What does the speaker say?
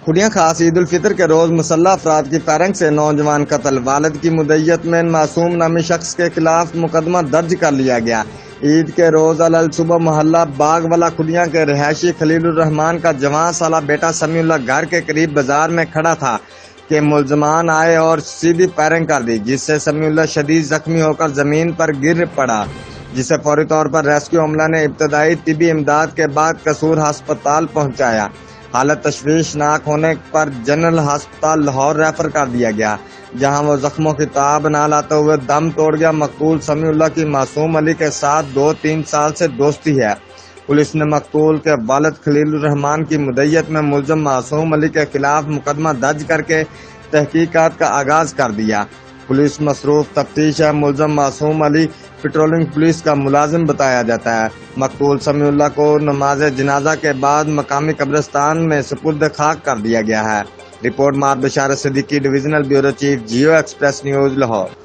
خودیاں خاص عید الفطر کے روز مسلح افراد کی فائرنگ سے نوجوان قتل، والد کی مدعیت میں معصوم نامی شخص کے خلاف مقدمہ درج کر لیا گیا۔ عید کے روز علل صبح محلہ باغ والا خودیاں کے رہائشی خلیل الرحمان کا جوان سالہ بیٹا سمیع اللہ گھر کے قریب بازار میں کھڑا تھا کہ ملزمان آئے اور سیدھی فائرنگ کر دی، جس سے سمیع اللہ شدید زخمی ہو کر زمین پر گر پڑا، جسے فوری طور پر ریسکیو عملہ نے ابتدائی طبی امداد کے بعد قصور ہسپتال پہنچایا۔ حالت تشویشناک ہونے پر جنرل ہسپتال لاہور ریفر کر دیا گیا، جہاں وہ زخموں کی تاب نہ لاتے ہوئے دم توڑ گیا۔ مقتول سمیع اللہ کی معصوم علی کے ساتھ 2-3 سال سے دوستی ہے۔ پولیس نے مقتول کے والد خلیل الرحمان کی مدعیت میں ملزم معصوم علی کے خلاف مقدمہ درج کر کے تحقیقات کا آغاز کر دیا۔ پولیس مصروف تفتیش ہے۔ ملزم معصوم علی پیٹرولنگ پولیس کا ملازم بتایا جاتا ہے۔ مقتول سمیع اللہ کو نماز جنازہ کے بعد مقامی قبرستان میں سپرد خاک کر دیا گیا ہے۔ رپورٹ مار Basharat Siddiqui, divisional bureau chief, Geo express news, Lahore.